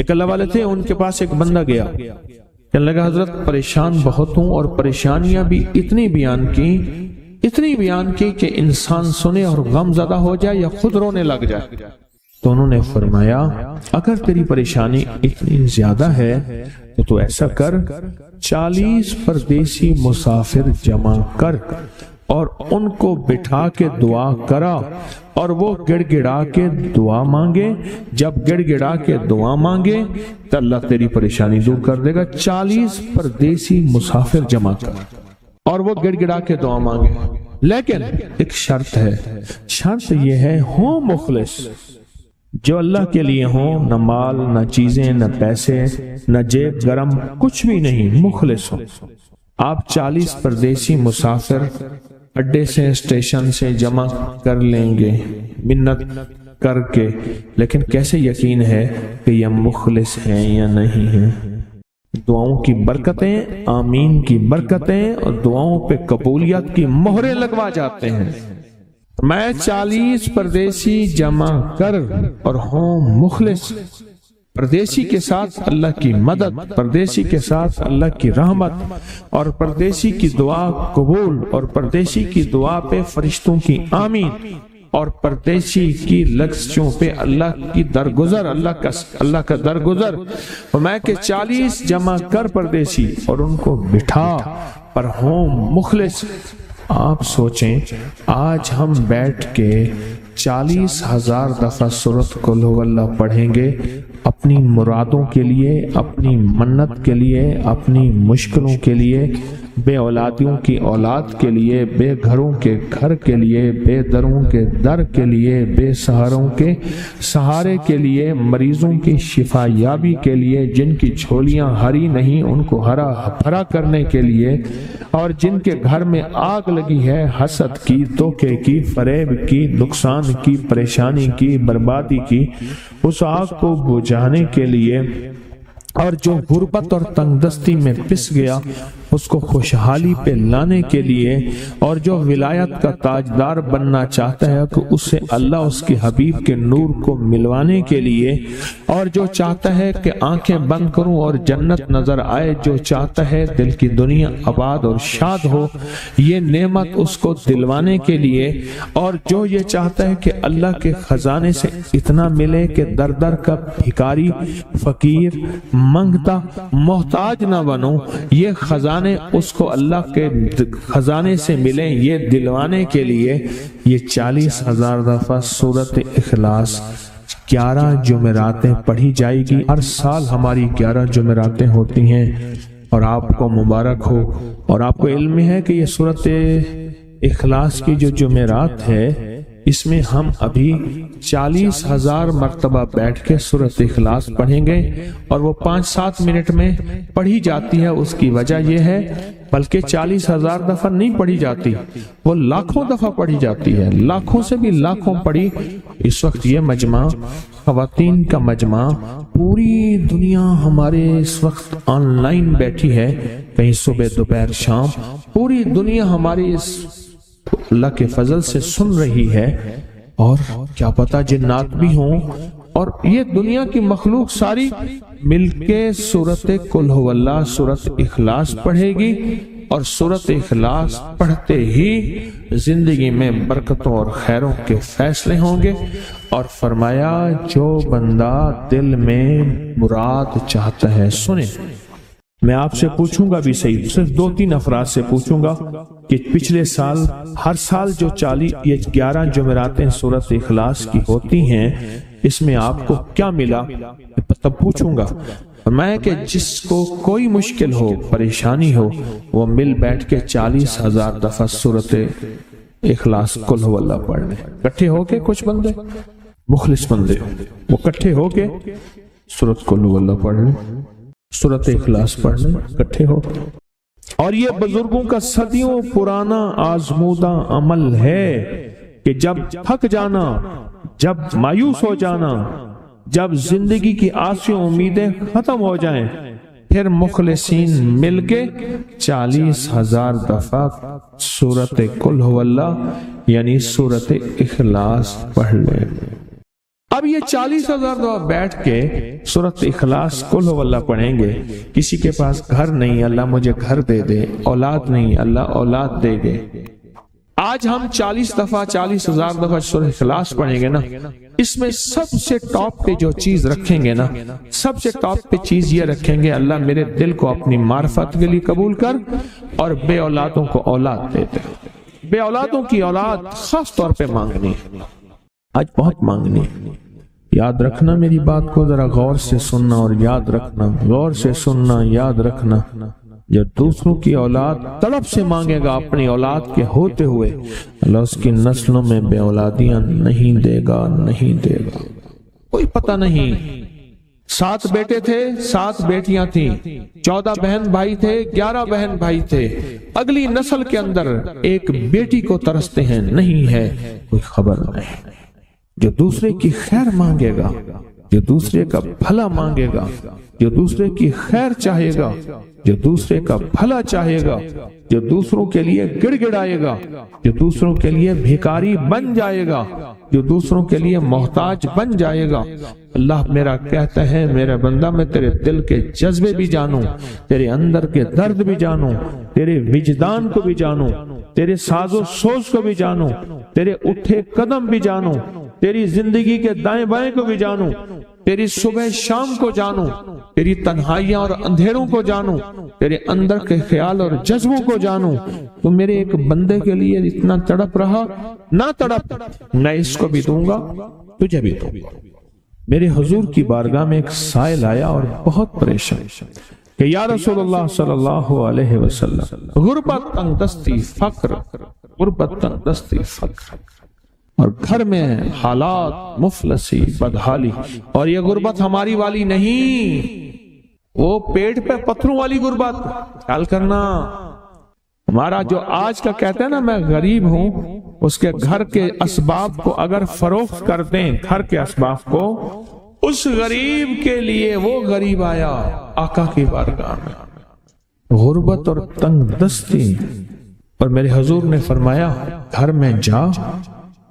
ایک اللہ والے تھے، ان کے پاس ایک بندہ گیا، کہنے لگا حضرت پریشان بہت ہوں، اور پریشانیاں بھی اتنی بیان کی کہ انسان سنے اور غم زدہ ہو جائے یا خود رونے لگ جائے۔ تو انہوں نے فرمایا اگر تیری پریشانی اتنی زیادہ ہے تو ایسا کر، 40 پردیسی مسافر جمع کر اور ان کو بٹھا کے دعا کرا، اور وہ گڑ گڑا کے دعا مانگے۔ جب گڑ گڑا کے دعا مانگے تو اللہ تیری پریشانی دور کر دے گا۔ 40 پردیسی مسافر جمع کر اور وہ گڑ گڑا کے دعا مانگے، لیکن ایک شرط ہے، شرط یہ ہے ہو مخلص، جو اللہ کے لیے ہوں، نہ مال نہ چیزیں نہ پیسے نہ جیب گرم، کچھ بھی نہیں، مخلص ہو۔ آپ 40 پردیسی مسافر اڈے سے اسٹیشن سے جمع کر لیں گے منت کر کے، لیکن کیسے یقین ہے کہ یہ مخلص ہیں یا نہیں ہیں؟ دعاؤں کی برکتیں، آمین کی برکتیں اور دعاؤں پہ قبولیت کی مہریں لگوا جاتے ہیں۔ میں 40 پردیسی جمع کر اور ہوں مخلص، پردیسی کے ساتھ اللہ کی مدد، پردیسی کے ساتھ اللہ کی رحمت، اور پردیسی کی دعا قبول، اور پردیسی کی دعا پہ فرشتوں کی آمین، اور پردیسی کی لغزشوں پہ اللہ کی درگزر، اللہ کا درگزر۔ میں کہ 40 جمع کر پردیسی اور ان کو بٹھا پر ہوں مخلص۔ آپ سوچیں آج ہم بیٹھ کے 40,000 دفعہ سورۃ قل ہو اللہ پڑھیں گے، اپنی مرادوں کے لیے، اپنی منت کے لیے، اپنی مشکلوں کے لیے، بے اولادیوں کی اولاد کے لیے، بے گھروں کے گھر کے لیے، بے دروں کے در کے لیے، بے سہاروں کے سہارے کے لیے، مریضوں کی شفا یابی کے لیے، جن کی جھولیاں ہری نہیں ان کو ہرا بھرا کرنے کے لیے، اور جن کے گھر میں آگ لگی ہے حسد کی، دھوکے کی، فریب کی، نقصان کی، پریشانی کی، بربادی کی، اس آگ کو بجھانے کے لیے، اور جو غربت اور تنگ دستی میں پس گیا اس کو خوشحالی پہ لانے کے لیے، اور جو ولایت کا تاجدار بننا چاہتا ہے کہ اسے اللہ اس کے حبیب کے نور کو ملوانے کے لیے، اور جو چاہتا ہے کہ آنکھیں بند کروں اور جنت نظر آئے، جو چاہتا ہے دل کی دنیا آباد اور شاد ہو، یہ نعمت اس کو دلوانے کے لیے، اور جو یہ چاہتا ہے کہ اللہ کے خزانے سے اتنا ملے کہ در در کا بھکاری، فقیر، منگتا، محتاج نہ بنو، یہ خزانے اس کو اللہ کے خزانے سے ملے، یہ دلوانے کے لیے یہ 40,000 دفعہ سورۃ اخلاص 11 جمعراتیں پڑھی جائے گی۔ ہر سال ہماری 11 جمعراتیں ہوتی ہیں، اور آپ کو مبارک ہو، اور آپ کو علم ہے کہ یہ سورۃ اخلاص کی جو جمعرات ہے اس میں ہم ابھی 40,000 مرتبہ بیٹھ کے سورۃ اخلاص پڑھیں گے، اور وہ 5-7 منٹ میں پڑھی جاتی ہے۔ اس کی وجہ یہ ہے بلکہ 40,000 دفعہ نہیں پڑھی جاتی، وہ لاکھوں دفعہ پڑھی جاتی ہے، لاکھوں سے بھی لاکھوں پڑھی۔ اس وقت یہ مجمع، خواتین کا مجمع، پوری دنیا ہمارے اس وقت آن لائن بیٹھی ہے، کہیں صبح دوپہر شام، پوری دنیا ہماری اس اللہ کے فضل سے سن رہی ہے، اور کیا پتا جنات بھی ہوں، اور یہ دنیا کی مخلوق ساری مل کے سورۃ قل ہو اللہ، سورۃ اخلاص پڑھے گی، اور سورۃ اخلاص پڑھتے ہی زندگی میں برکتوں اور خیروں کے فیصلے ہوں گے۔ اور فرمایا جو بندہ دل میں مراد چاہتا ہے سنیں۔ میں آپ سے پوچھوں گا بھی صحیح، صرف 2-3 افراد سے پوچھوں گا کہ پچھلے سال، ہر سال جو 11 جمعراتیں سورۃ اخلاص کی ہوتی ہیں، اس میں آپ کو کیا ملا؟ تب پوچھوں گا۔ میں کہ جس کو کوئی مشکل ہو، پریشانی ہو، وہ مل بیٹھ کے 40,000 دفعہ سورۃ اخلاص قل ہو اللہ پڑھ لیں، کٹھے ہو کے۔ کچھ بندے مخلص بندے وہ کٹھے ہو کے سورۃ قل ہو اللہ پڑھ لیں، سورۃ اخلاص پڑھنے کٹھے ہو۔ اور یہ بزرگوں کا صدیوں پرانا آزمودہ عمل ہے کہ جب تھک جانا، جب مایوس ہو جانا، جب زندگی کی آسیں امیدیں ختم ہو جائیں، پھر مخلصین مل کے 40,000 دفعہ سورۃ قل ہو اللہ یعنی سورۃ اخلاص پڑھ لیں۔ اب یہ 40,000 دفعہ بیٹھ کے سورۃ اخلاص قل هو اللہ پڑھیں گے. کسی کے پاس گھر نہیں، اللہ مجھے گھر دے دے. اولاد نہیں، اللہ اولاد دے دے. آج ہم 40,000 دفعہ سورۃ اخلاص پڑھیں گے نا، اس میں سب سے ٹاپ پہ جو چیز رکھیں گے نا، سب سے ٹاپ پہ چیز یہ رکھیں گے، اللہ میرے دل کو اپنی معرفت کے لیے قبول کر اور بے اولادوں کو اولاد دے دے. بے اولادوں کی اولاد خاص طور پہ مانگنی، آج بہت مانگنی. یاد رکھنا میری بات کو ذرا غور سے سننا اور یاد رکھنا، غور سے سننا، یاد رکھنا. جو دوسروں کی اولاد تڑپ سے مانگے گا اپنی اولاد کے ہوتے ہوئے، اللہ اس کی نسلوں میں بے اولادیاں نہیں دے گا، نہیں دے گا. کوئی پتہ نہیں. 7 بیٹے تھے، 7 بیٹیاں تھیں، 14 بہن بھائی تھے، 11 بہن بھائی تھے. اگلی نسل کے اندر ایک بیٹی کو ترستے ہیں، نہیں ہے، کوئی خبر نہیں. جو دوسرے کی خیر مانگے گا، جو دوسرے کا بھلا مانگے گا، جو دوسرے کی خیر چاہے گا، جو دوسرے کا بھلا چاہے گا، جو دوسروں کے لیے گڑ گڑائے گا، جو دوسروں کے لیے بھیکاری بن جائے گا، جو دوسروں کے لیے محتاج بن جائے گا. اللہ میرا کہتا ہے میرا بندہ میں تیرے دل کے جذبے بھی جانوں، تیرے اندر کے درد بھی جانوں، تیرے وجدان کو بھی جانوں، تیرے ساز و سوز کو بھی جانوں، تیرے اٹھے قدم بھی جانوں، تیری زندگی کے دائیں بائیں کو بھی جانوں، تیری صبح شام کو جانوں، تیری تنہائیاں اور اندھیروں کو جانوں، تیرے اندر کے خیال اور جذبوں کو جانوں. تو میرے ایک بندے کے لیے اتنا تڑپ رہا، نہ تڑپ، میں اس کو بھی دوں گا، تجھے بھی دوں گا. میرے حضور کی بارگاہ میں ایک سائل آیا اور بہت پریشان کہ یا رسول اللہ صلی اللہ علیہ وسلم، غربت تنگ دستی فقر، غربت تنگ دستی فقر، اور گھر میں حالات مفلسی بدحالی. اور یہ غربت ہماری والی نہیں، وہ پیٹ پہ پتھروں والی غربت. خیال کرنا، ہمارا جو آج کا کہتے ہیں نا میں غریب ہوں، اس کے گھر کے اسباب کو اگر فروخت کر دیں، گھر کے اسباب کو، اس غریب کے لیے وہ غریب آیا آقا کی بارگاہ میں. غربت اور تنگ دستی. اور میرے حضور نے فرمایا گھر میں جا،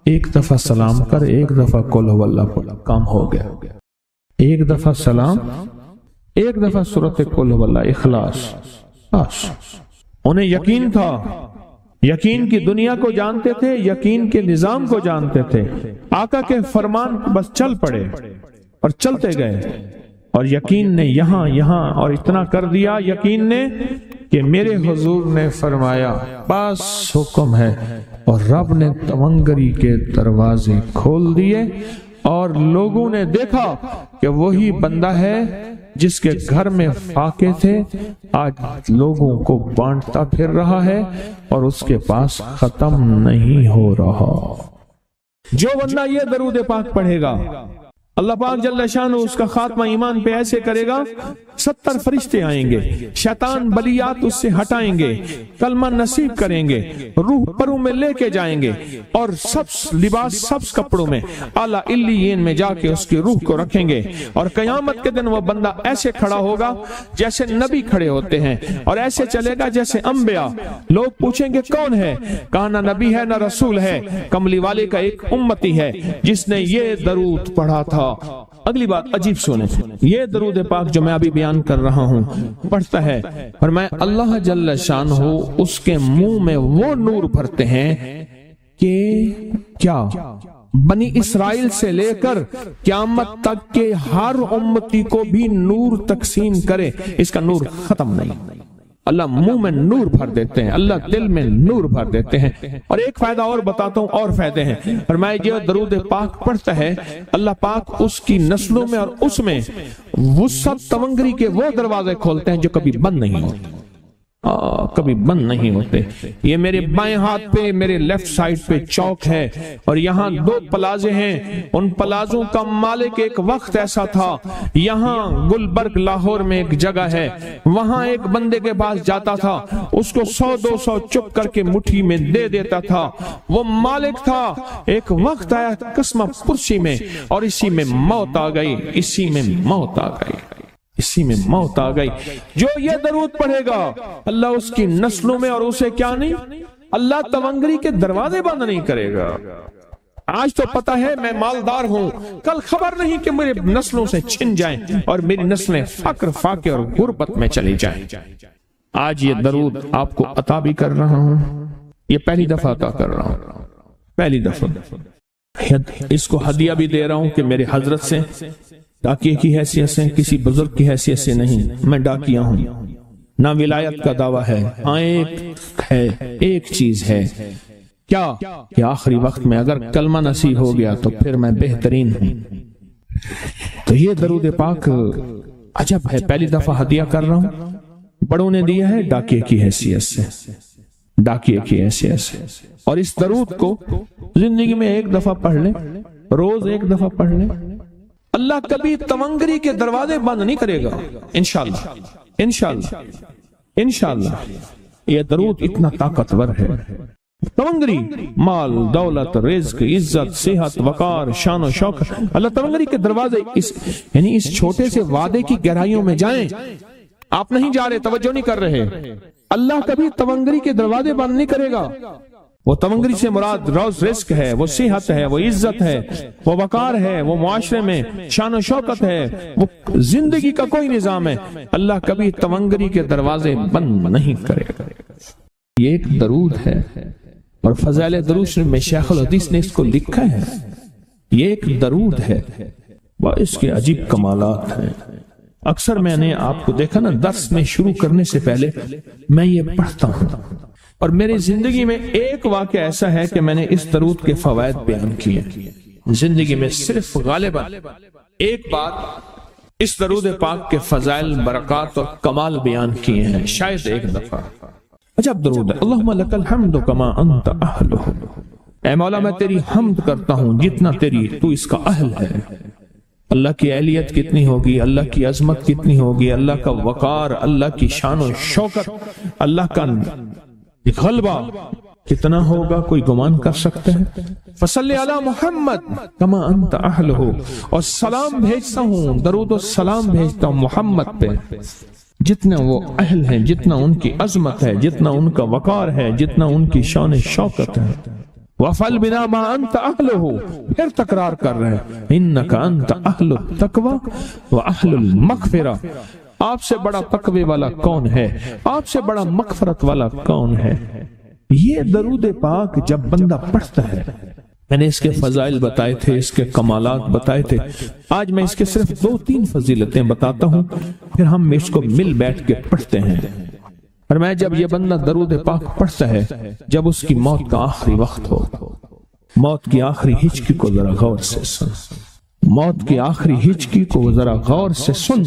ایک دفعہ سلام کر، ایک دفعہ قل هو اللہ پڑھ، کام ہو گیا. ایک دفعہ سلام، ایک دفعہ سورۃ قل هو اللہ اخلاص. انہیں یقین تھا، یقین کی دنیا کو جانتے تھے، یقین کے نظام کو جانتے تھے. آقا کے فرمان بس چل پڑے اور چلتے گئے، اور یقین نے یہاں اور اتنا کر دیا یقین نے کہ میرے حضور نے فرمایا بس حکم ہے، اور رب نے تونگری کے دروازے کھول دیے، اور لوگوں نے دیکھا کہ وہی بندہ ہے جس کے گھر میں فاقے تھے، آج لوگوں کو بانٹتا پھر رہا ہے اور اس کے پاس ختم نہیں ہو رہا. جو بندہ یہ درود پاک پڑھے گا، اللہ پاک جل شانہ اس کا خاتمہ ایمان پہ ایسے کرے گا، 70 فرشتے آئیں گے، شیطان بلیات اس سے ہٹائیں گے، کلمہ نصیب کریں گے، روح پروں میں لے کے جائیں گے، اور سبز کپڑوں میں اعلیٰ علیین میں جا کے اس کی روح کو رکھیں گے. اور قیامت کے دن وہ بندہ ایسے کھڑا ہوگا جیسے نبی کھڑے ہوتے ہیں، اور ایسے چلے گا جیسے انبیاء. لوگ پوچھیں گے کون ہے؟ کہا نہ نبی ہے نہ رسول ہے، کملی والے کا ایک امتی ہے جس نے یہ درود پڑھا تھا. اگلی بات عجیب سنیں، یہ درود پاک جو میں ابھی بیان کر رہا ہوں پڑھتا ہے، اور میں اللہ جل شانہ اس کے منہ میں وہ نور بھرتے ہیں کہ کیا بنی اسرائیل سے لے کر قیامت تک کے ہر امتی کو بھی نور تقسیم کرے، اس کا نور ختم نہیں. اللہ منہ میں نور بھر دیتے ہیں، اللہ دل میں نور بھر دیتے ہیں. اور ایک فائدہ اور بتاتا ہوں، اور فائدے ہیں. فرمائے جو درود پاک پڑھتا ہے، اللہ پاک اس کی نسلوں میں اور اس میں وسعت تونگری کے وہ دروازے کھولتے ہیں جو کبھی بند نہیں ہوتے، کبھی بند نہیں ہوتے. یہ میرے بائیں ہاتھ پہ، میرے لیفٹ سائڈ پہ چوک ہے، اور یہاں 2 پلازے ہیں. ان پلازوں کا مالک ایک وقت ایسا تھا، یہاں گلبرگ لاہور میں ایک جگہ ہے، وہاں ایک بندے کے پاس جاتا تھا، اس کو 100-200 چپ کر کے مٹھی میں دے دیتا تھا. وہ مالک تھا. ایک وقت آیا قسمہ پرسی میں، اور اسی میں موت آ گئی، اسی میں موت آ گئی، اسی میں موت آ گئی. جو یہ درود پڑھے گا اللہ اس کی نسلوں میں اور اسے کیا نہیں، اللہ تونگری کے دروازے بند نہیں کرے گا. آج تو پتہ ہے میں مالدار ہوں، کل خبر نہیں کہ میرے نسلوں سے چھن جائیں اور میری نسلیں فقر فاقے اور غربت میں چلی جائیں۔ آج یہ درود آپ کو عطا بھی کر رہا ہوں، یہ پہلی دفعہ عطا کر رہا ہوں، پہلی دفعہ اس کو ہدیہ بھی دے رہا ہوں کہ میرے حضرت سے، ڈاکیے کی حیثیت سے، کسی بزرگ کی حیثیت سے نہیں، میں ڈاکیہ ہوں، نہ ولایت کا دعویٰ ہے، ایک چیز ہے کیا کہ آخری وقت میں اگر کلمہ نصیب ہو گیا تو پھر میں بہترین ہوں۔ تو یہ درود پاک عجب ہے، پہلی دفعہ ہدیہ کر رہا ہوں، بڑوں نے دیا ہے ڈاکیے کی حیثیت سے، ڈاکیے کی حیثیت سے۔ اور اس درود کو زندگی میں ایک دفعہ پڑھ لیں، روز ایک دفعہ پڑھ لیں، اللہ کبھی تونگری کے دروازے بند نہیں کرے گا، انشاءاللہ انشاءاللہ انشاءاللہ۔ یہ درود اتنا طاقتور ہے، تونگری، مال، دولت، رزق، عزت، صحت، وقار، شان و شوکت، اللہ تونگری کے دروازے یعنی اس چھوٹے سے وعدے کی گہرائیوں میں جائیں۔ آپ نہیں جا رہے، توجہ نہیں کر رہے، اللہ کبھی تونگری کے دروازے بند نہیں کرے گا۔ وہ تونگری سے مراد روز رزق ہے، وہ صحت ہے، وہ عزت ہے، وہ وقار ہے، وہ معاشرے میں شان و شوکت ہے، وہ زندگی کا کوئی نظام ہے، اللہ کبھی تونگری کے دروازے بند نہیں کرے گا۔ یہ ایک درود ہے، اور فضائل درود شریف میں شیخ الحدیث نے اس کو لکھا ہے، یہ ایک درود ہے، اس کے عجیب کمالات ہیں۔ اکثر میں نے آپ کو دیکھا نا، درس میں شروع کرنے سے پہلے میں یہ پڑھتا ہوں، اور میری زندگی میں ایک واقعہ ایسا ہے کہ میں نے اس درود کے فوائد بیان کیے، زندگی میں صرف غالباً ایک بار اس درود پاک کے فضائل، برکات اور کمال بیان کیے ہیں، شاید ایک دفعہ۔ عجب درود ہے، اللہم لک الحمد کما انت اہلہ، اے مولا میں تیری حمد کرتا ہوں جتنا تو اس کا اہل ہے۔ اللہ کی اہلیت کتنی ہوگی، اللہ کی عظمت کتنی ہوگی، اللہ کا وقار، اللہ کی شان و شوکت، اللہ کا غلبہ کتنا ہوگا، کوئی گمان کر سکتا ہے؟ فصلی علی محمد کما انت اہلہ، اور سلام بھیجتا ہوں، درود و سلام بھیجتا ہوں محمد پہ، جتنا وہ اہل ہیں، جتنا ان کی عظمت ہے، جتنا ان کا وقار ہے، جتنا ان کی شان شوکت ہے۔ وَفَعَلْ بِنَا مَا أَنْتَ أَهْلُهُ، پھر تکرار کر رہے ہیں، إِنَّكَ أَنْتَ أَهْلُ التَّقْوَى وَأَهْلُ الْمَغْفِرَةِ، آپ سے بڑا تقوی والا کون ہے، آپ سے بڑا مغفرت والا کون ہے۔ یہ درود پاک جب بندہ پڑھتا ہے، میں نے اس کے فضائل بتائے تھے، اس کے کمالات بتائے تھے، آج میں اس کے صرف 2-3 فضیلتیں بتاتا ہوں، پھر ہم اس کو مل بیٹھ کے پڑھتے ہیں۔ اور میں جب یہ بندہ درود پاک پڑھتا ہے، جب اس کی موت کا آخری وقت ہو، موت کی آخری ہچکی کو ذرا غور سے سن، موت کی آخری ہچکی کو ذرا غور سے سن،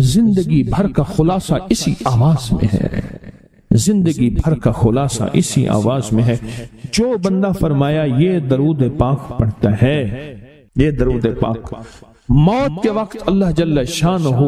زندگی بھر کا خلاصہ اسی آواز میں ہے، زندگی بھر کا خلاصہ اسی آواز میں ہے۔ جو بندہ فرمایا یہ درود پاک پڑھتا ہے، یہ درود پاک، موت کے وقت اللہ جل شانہ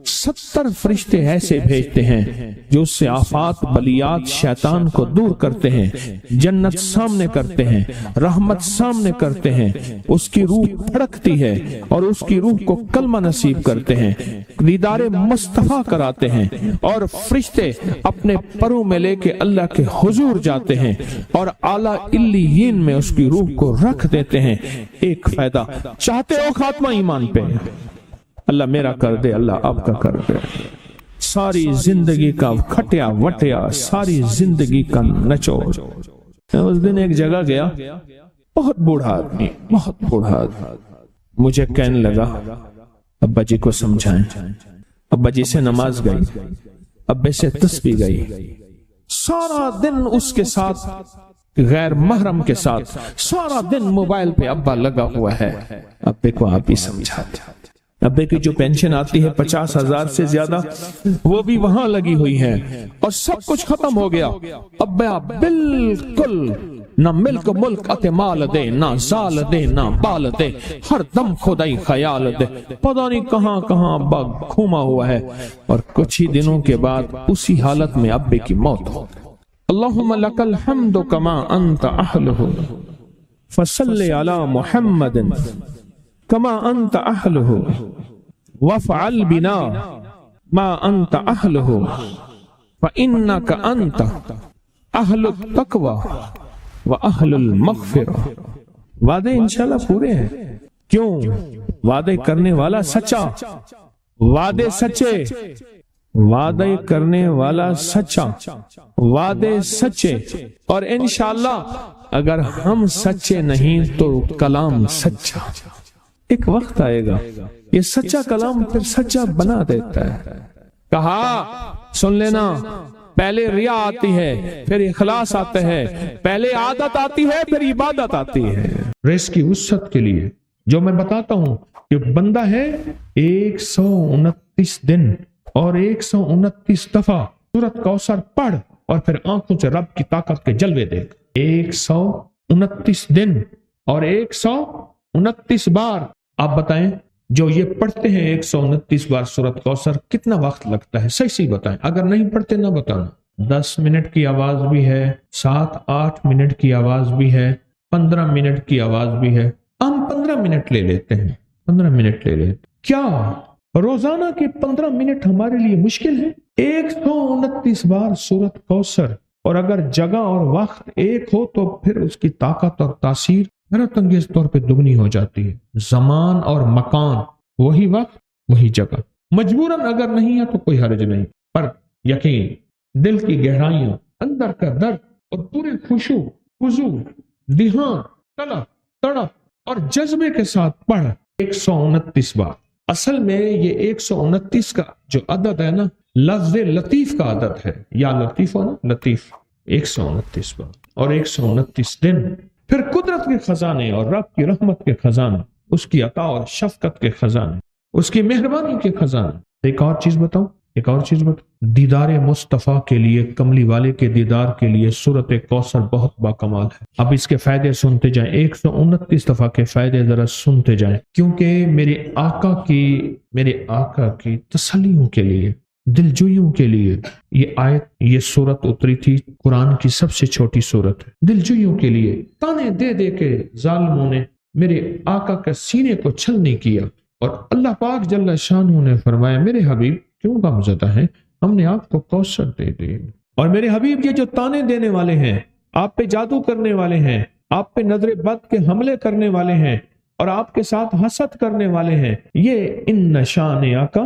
70 فرشتے ایسے بھیجتے ہیں جو اس سے آفات، بلیات، شیطان کو دور کرتے ہیں، جنت سامنے کرتے ہیں، رحمت سامنے کرتے ہیں، اس کی روح پھڑکتی ہے اور اس کی روح کو کلمہ نصیب کرتے ہیں، دیدار مصطفیٰ کراتے ہیں، اور فرشتے اپنے پروں میں لے کے اللہ کے حضور جاتے ہیں اور اعلیٰ علیین میں اس کی روح کو رکھ دیتے ہیں۔ ایک فائدہ چاہتے ہو خاتمہ ایمان پہ، اللہ میرا کر دے، اللہ آپ کا کر دے، ساری زندگی کا کھٹیا وٹیا، ساری زندگی کا نچوڑ۔ اس دن ایک جگہ گیا، بہت بوڑھا آدمی، بہت بوڑھا آدمی، مجھے کہنے لگا ابا جی کو سمجھائیں۔ ابا جی سے نماز گئی، ابے سے تسبیح گئی، سارا دن اس کے ساتھ، غیر محرم کے ساتھ سارا دن موبائل پہ ابا لگا ہوا ہے۔ ابے کو آپ ہی سمجھاتے، ابے کی جو پینشن آتی ہے 50,000 سے زیادہ، وہ بھی وہاں لگی ہوئی ہے، اور سب کچھ ختم ہو گیا۔ ابا بالکل نہ ملک ملک اتے مال دے، نہ زال دے، نہ بال دے، ہر دم خدائی خیال دے، پتہ نہیں کہاں کہاں ابا گھوما ہوا ہے۔ اور کچھ ہی دنوں کے بعد اسی حالت میں ابے کی موت ہو۔ اللہم لک الحمد کما انت اہلہ فصلی علی محمد کما انت اہلہ وفعل بنا ما انت اہلہ فانک انت اہل التقوی واہل المغفرہ وعدے انشاءاللہ پورے ہیں. کیوں؟ وعدے کرنے والا سچا، وعدے سچے، وعدے کرنے والا سچا، وعدے سچے. اور انشاءاللہ اگر ہم سچے نہیں تو کلام سچا. ایک وقت آئے گا یہ سچا کلام پھر سچا بنا دیتا ہے. کہا سن لینا، پہلے ریا آتی ہے پھر اخلاص آتا ہے، پہلے عادت آتی ہے پھر عبادت آتی ہے. رزق کی وسعت کے لیے جو میں بتاتا ہوں کہ بندہ ہے 129 دن اور 129 دفعہ سورۃ کوثر پڑھ اور پھر آنکھوں سے رب کی طاقت کے جلوے دیکھ. 129 دن اور 129 بار. آپ بتائیں جو یہ پڑھتے ہیں 129 بار سورۃ کوثر کتنا وقت لگتا ہے؟ صحیح بتائیں. اگر نہیں پڑھتے نہ بتانا. 10 منٹ کی آواز بھی ہے، 7-8 منٹ کی آواز بھی ہے، 15 منٹ کی آواز بھی ہے. ہم 15 منٹ لے لیتے ہیں، 15 منٹ لے لیتے. کیا روزانہ کے 15 منٹ ہمارے لیے مشکل ہے؟ 129 بار سورۃ کوثر، اور اگر جگہ اور وقت ایک ہو تو پھر اس کی طاقت اور تاثیر حیرت انگیز طور پہ دگنی ہو جاتی ہے. زمان اور مکان، وہی وقت وہی جگہ. مجبوراً اگر نہیں ہے تو کوئی حرج نہیں، پر یقین، دل کی گہرائیاں، اندر کا درد اور پورے خشوع، خضوع، دھیان، طلب، تڑپ اور جذبے کے ساتھ پڑھ 129 بار. اصل میں یہ 129 کا جو عدد ہے نا، لفظ لطیف کا عدد ہے. یا لطیف ہو نا، لطیف. 129 بار اور 129 دن. پھر قدرت کے خزانے اور رب کی رحمت کے خزانے، اس کی عطا اور شفقت کے خزانے، اس کی مہربانی کے خزانے. ایک اور چیز بتاؤں، دیدار مصطفیٰ کے لیے، کملی والے کے دیدار کے لیے سورۃ کوثر بہت باکمال ہے. اب اس کے فائدے سنتے جائیں، 129 دفعہ کے فائدے ذرا سنتے جائیں، کیونکہ میرے آقا کی تسلیوں کے لیے، دلجوئیوں کے لیے یہ سورت اتری تھی. قرآن کی سب سے چھوٹی سورت ہے. دلجوئیوں کے لیے تانے دے دے کے ظالموں نے میرے آقا کے سینے کو چھلنی کیا، اور اللہ پاک جل شانہ نے فرمایا میرے حبیب کیوں غمزدہ ہیں، ہم نے آپ کو کوثر دے دی. اور میرے حبیب یہ جو تانے دینے والے ہیں، آپ پہ جادو کرنے والے ہیں، آپ پہ نظر بد کے حملے کرنے والے ہیں اور آپ کے ساتھ حسد کرنے والے ہیں، یہ ان نشان آقا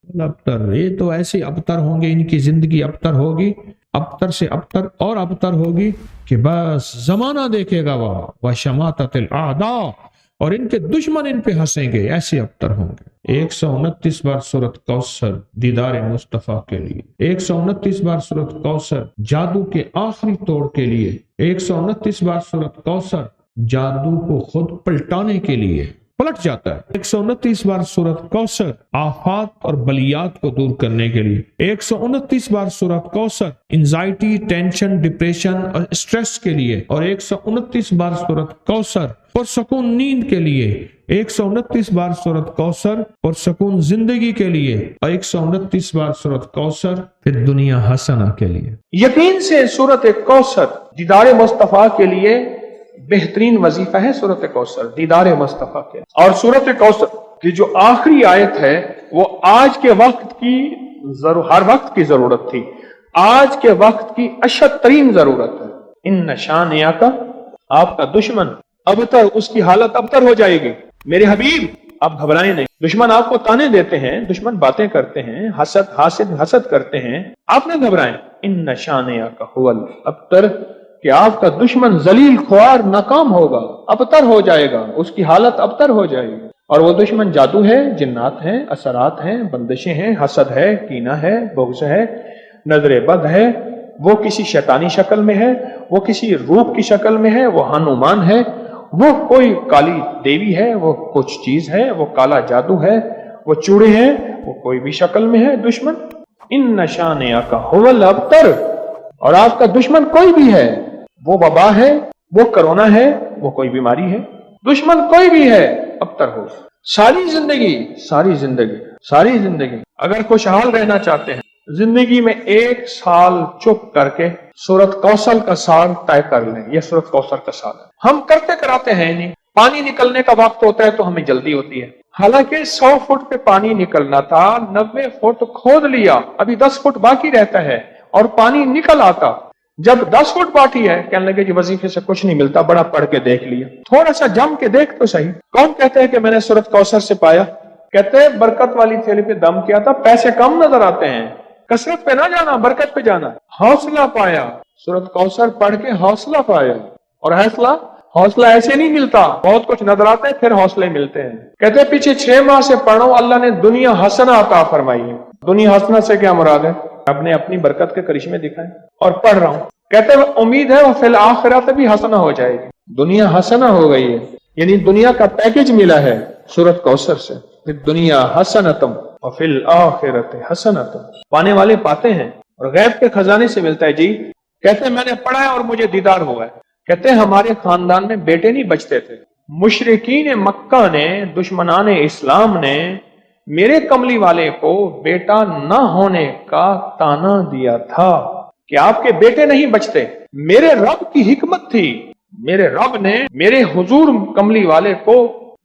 ابتر، یہ تو ایسے ابتر ہوں گے، ان کی زندگی ابتر ہوگی، ابتر سے ابتر اور ابتر ہوگی کہ بس زمانہ دیکھے گا وہ وشماتت الاعداء، اور ان کے دشمن ان پہ ہنسیں گے، ایسے ابتر ہوں گے. 129 بار سورۃ کوثر دیدار مصطفیٰ کے لیے، 129 بار سورۃ کوثر جادو کے آخری توڑ کے لیے، 129 بار سورۃ کوثر جادو کو خود پلٹانے کے لیے، پلٹ جاتا ہے. 129 بار سورۃ کوثر آفات اور بلیات کو دور کرنے کے لیے، 129 بار سورۃ کوثر انزائٹی، ٹینشن، ڈپریشن اور اسٹریس کے لیے، اور 129 بار سورۃ کوثر پرسکون نیند کے لیے، 129 بار سورۃ کوثر پرسکون زندگی کے لیے، اور 129 بار سورۃ کوثر پھر دنیا حسنہ کے لیے. یقین سے سورۃ کوثر دیدار مصطفیٰ کے لیے بہترین وظیفہ ہے. سورۃ کوثر دیدار مصطفیٰ کے، اور سورۃ کوثر کی جو آخری آیت ہے وہ آج کے وقت کی ہر وقت کی ضرورت تھی، آج کے وقت کی اشد ترین ضرورت ہے. ان نشان آقا، آپ کا دشمن ابتر، اس کی حالت ابتر ہو جائے گی. میرے حبیب آپ گھبرائیں نہیں. دشمن آپ کو تانے دیتے ہیں، دشمن باتیں کرتے ہیں، حسد کرتے ہیں، آپ نہ گھبرائیں. ان نشان آقا هو الابتر، کہ آپ کا دشمن ذلیل، خوار، ناکام ہوگا، ابتر ہو جائے گا، اس کی حالت ابتر ہو جائے گی. اور وہ دشمن جادو ہے، جنات ہیں، اثرات ہیں، بندشیں ہیں، حسد ہے، کینہ ہے، بغض ہے، نظر بد ہے، وہ کسی شیطانی شکل میں ہے، وہ کسی روح کی شکل میں ہے، وہ ہنومان ہے، وہ کوئی کالی دیوی ہے، وہ کچھ چیز ہے، وہ کالا جادو ہے، وہ چوڑے ہیں، وہ کوئی بھی شکل میں ہے دشمن. ان نشان آقا هو الابتر، اور آپ کا دشمن کوئی بھی ہے، وہ وبا ہے، وہ کرونا ہے، وہ کوئی بیماری ہے، دشمن کوئی بھی ہے، ابتر ہو. ساری زندگی اگر خوشحال رہنا چاہتے ہیں، زندگی میں 1 سال چپ کر کے سورۃ کوثر کا سال طے کر لیں. یہ سورۃ کوثر کا سال ہے. ہم کرتے کراتے ہیں نہیں، پانی نکلنے کا وقت ہوتا ہے تو ہمیں جلدی ہوتی ہے. حالانکہ 100 فٹ پہ پانی نکلنا تھا، 90 فٹ کھود لیا، ابھی 10 فٹ باقی رہتا ہے اور پانی نکل آتا. جب 10 فٹ باٹھی ہے کہنے لگے کہ وظیفے سے کچھ نہیں ملتا، بڑا پڑھ کے دیکھ لیا، تھوڑا سا جم کے دیکھ تو صحیح۔ کون کہتے ہیں کہ میں نے سورۃ کوثر سے پایا؟ کہتے ہیں برکت والی تھیلی پہ دم کیا تھا، پیسے کم نظر آتے ہیں، کثرت پہ نہ جانا، برکت پہ جانا، حوصلہ پایا، سورۃ کوثر پڑھ کے حوصلہ پایا۔ اور حوصلہ ایسے نہیں ملتا، بہت کچھ نظر آتا ہے پھر حوصلے ملتے ہیں۔ کہتے ہیں پیچھے 6 ماہ سے پڑھ رہا ہوں، اللہ نے دنیا حسنہ عطا فرمائی ہے۔ دنیا حسنہ سے کیا مراد ہے؟ اپنی برکت کے کرشمے دکھائیں اور پڑھ رہا ہوں۔ کہتے ہیں امید ہے وہ فی الآخرۃ بھی حسنہ ہو جائے گی، دنیا حسنہ ہو گئی ہے، یعنی دنیا کا پیکج ملا ہے سورۃ کوثر سے، دنیا حسنتم وفی الآخرۃ حسنتم، پانے والے پاتے ہیں اور غیب کے خزانے سے ملتا ہے۔ جی کہتے ہیں میں نے پڑھا ہے اور مجھے دیدار ہوا ہے۔ کہتے ہیں ہمارے خاندان میں بیٹے نہیں بچتے تھے، مشرکین مکہ نے، دشمنان اسلام نے میرے کملی والے کو بیٹا نہ ہونے کا تانا دیا تھا کہ آپ کے بیٹے نہیں بچتے۔ میرے رب کی حکمت تھی، میرے رب نے میرے حضور کملی والے کو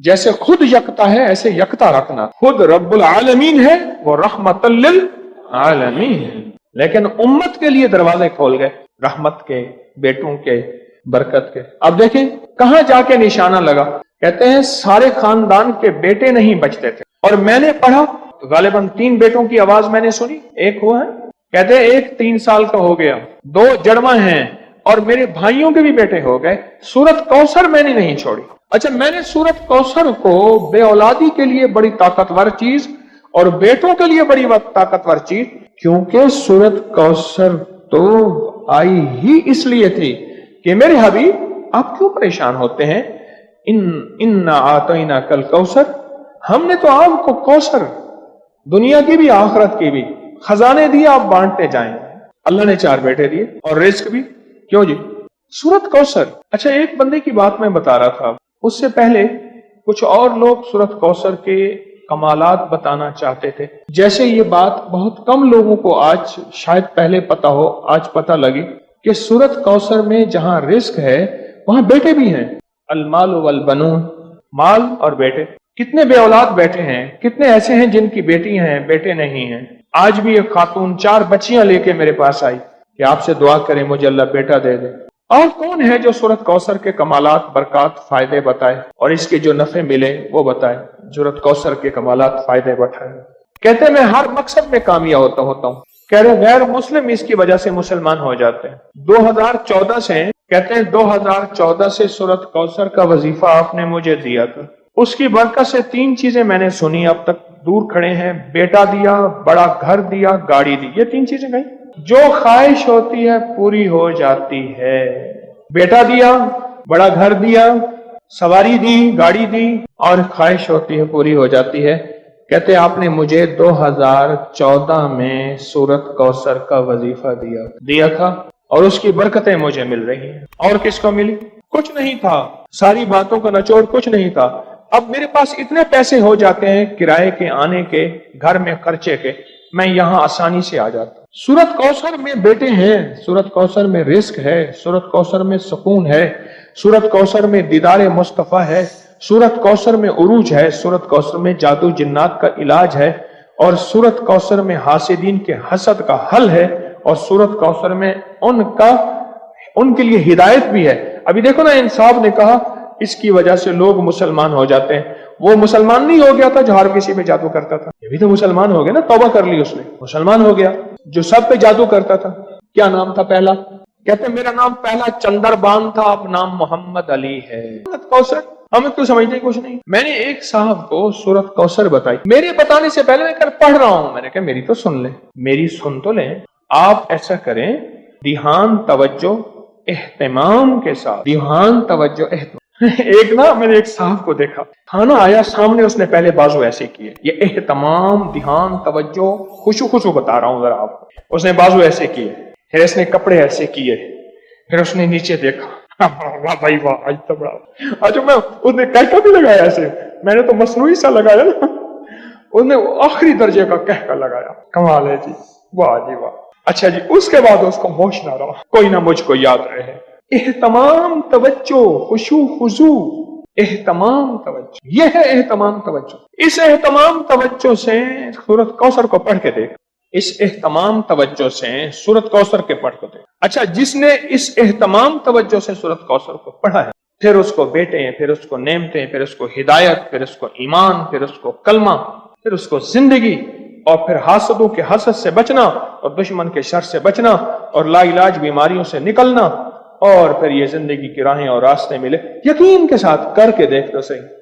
جیسے خود یکتا ہے ایسے یکتا رکھنا۔ خود رب العالمین ہے، وہ رحمت للعالمین ہے، لیکن امت کے لیے دروازے کھول گئے رحمت کے، بیٹوں کے، برکت کے۔ اب دیکھیں کہاں جا کے نشانہ لگا، کہتے ہیں سارے خاندان کے بیٹے نہیں بچتے تھے، اور میں نے پڑھا غالباً 3 بیٹوں کی آواز میں نے سنی، ایک ہوا ہے، کہتے ہیں ایک 3 سال کا ہو گیا، 2 جڑواں ہیں، اور میرے بھائیوں کے بھی بیٹے ہو گئے۔ سورۃ کوثر میں نے نہیں چھوڑی۔ اچھا میں نے سورۃ کوثر کو بے اولادی کے لیے بڑی طاقتور چیز اور بیٹوں کے لیے بڑی طاقتور چیز، کیونکہ سورۃ کوثر تو آئی ہی اس لیے تھی کہ میرے حبیب آپ کیوں پریشان ہوتے ہیں؟ اِنَّا أَعْطَيْنَاكَ الْكَوْثَرَ، ہم نے تو آپ کو کوثر، دنیا کی بھی آخرت کی بھی خزانے دیے، آپ بانٹتے جائیں۔ اللہ نے 4 بیٹے دیے اور رزق بھی، کیوں جی؟ سورۃ کوثر۔ اچھا ایک بندے کی بات میں بتا رہا تھا، اس سے پہلے کچھ اور لوگ سورۃ کوثر کے کمالات بتانا چاہتے تھے۔ جیسے یہ بات بہت کم لوگوں کو آج شاید پہلے پتا ہو، آج پتا لگی کہ سورۃ کوثر میں جہاں رزق ہے وہاں بیٹے بھی ہیں۔ المال والبنون، مال اور بیٹے۔ کتنے بے اولاد بیٹے ہیں، کتنے ایسے ہیں جن کی بیٹی ہیں بیٹے نہیں ہیں۔ آج بھی ایک خاتون 4 بچیاں لے کے میرے پاس آئی کہ آپ سے دعا کریں مجھے اللہ بیٹا دے دے۔ اور کون ہے جو سورۃ کوثر کے کمالات، برکات، فائدے بتائے اور اس کے جو نفع ملے وہ بتائے، سورۃ کوثر کے کمالات، فائدے بتائے۔ کہتے ہیں میں ہر مقصد میں کامیاب ہوتا ہوں۔ کہہ رہے غیر مسلم اس کی وجہ سے مسلمان ہو جاتے ہیں۔ 2014 سے کہتے ہیں 2014 سے سورۃ کوثر کا وظیفہ آپ نے مجھے دیا تھا، اس کی برکت سے 3 چیزیں میں نے سنی، اب تک دور کھڑے ہیں، بیٹا دیا، بڑا گھر دیا، گاڑی دی، یہ 3 چیزیں گئی۔ جو خواہش ہوتی ہے پوری ہو جاتی ہے، بیٹا دیا، بڑا گھر دیا، سواری دی، گاڑی دی، اور خواہش ہوتی ہے پوری ہو جاتی ہے۔ کہتے ہیں آپ نے مجھے 2014 میں سورۃ کوثر کا وظیفہ دیا تھا اور اس کی برکتیں مجھے مل رہی ہیں۔ اور کس کو ملی؟ کچھ نہیں تھا، ساری باتوں کا نچوڑ کچھ نہیں تھا۔ اب میرے پاس اتنے پیسے ہو جاتے ہیں کرائے کے، آنے کے، گھر میں خرچے کے، میں یہاں آسانی سے آ جاتا ہوں۔ سورۃ کوثر میں بیٹے ہیں، سورۃ کوثر میں رزق ہے، سورۃ کوثر میں سکون ہے، سورۃ کوثر میں دیدار مصطفیٰ ہے، سورۃ کوثر میں عروج ہے، سورۃ کوثر میں جادو جنات کا علاج ہے، اور سورۃ کوثر میں حاسدین کے حسد کا حل ہے، اور سورۃ کوثر میں ان کے لیے ہدایت بھی ہے۔ ابھی دیکھو نا انصاف نے کہا اس کی وجہ سے لوگ مسلمان ہو جاتے ہیں۔ وہ مسلمان نہیں ہو گیا تھا جو ہر کسی پہ جادو کرتا تھا، یہ بھی تو مسلمان ہو گیا نا، توبہ کر لی اس نے، مسلمان ہو گیا۔ جو سب پہ جادو کرتا تھا، کیا نام تھا پہلا؟ کہتے ہیں میرا نام پہلا چندر بان تھا، اب نام محمد علی ہے۔ سورۃ کوثر ہمیں تو سمجھتے کچھ نہیں۔ میں نے ایک صاحب کو سورۃ کوثر بتائی، میرے بتانے سے پہلے میں پڑھ رہا ہوں، میں نے کہا میری تو سن لیں، میری سن تو لیں۔ آپ ایسا کریں، دھیان، توجہ، اہتمام کے ساتھ، دھیان، توجہ، اہتمام۔ ایک نا میں نے ایک صاحب کو دیکھا، کھانا آیا سامنے، اس نے پہلے بازو ایسے کیے، یہ اہتمام، دھیان، توجہ، خوشو بتا رہا ہوں ذرا آپ کو۔ اس نے بازو ایسے کیے، پھر اس نے کپڑے ایسے کیے، پھر اس نے نیچے دیکھا، واہ بھائی واہ، آج تو بڑا۔ اچھا میں اس نے کہکا بھی لگایا ایسے، میں نے تو مصنوعی سا لگایا نا، اس نے آخری درجے کا کہکا لگایا، کمال ہے جی، واہ جی واہ۔ اچھا جی، اس کے بعد اس کو ہوش نہ رہا، کوئی نہ مجھ کو یاد رہے۔ اہتمام، توجہ، خشوع خضوع، اہتمام، توجہ، یہ ہے اہتمام، توجہ۔ اس اہتمام توجہ سے سورۃ کوثر کو پڑھ کے دیکھ، اس اہتمام توجہ سے سورت کوثر کے پڑھ کو دیکھ. اچھا، جس نے اس اہتمام توجہ سے سورت کوثر کو پڑھا ہے، پھر اس کو بیٹے، پھر اس کو نعمتیں، پھر اس کو ہدایت، پھر اس کو ایمان، پھر اس کو کلمہ، پھر اس کو زندگی، اور پھر حاسدوں کے حسد سے بچنا اور دشمن کے شر سے بچنا اور لا علاج بیماریوں سے نکلنا، اور پھر یہ زندگی کی راہیں اور راستے ملے. یقین کے ساتھ کر کے دیکھ تو صحیح.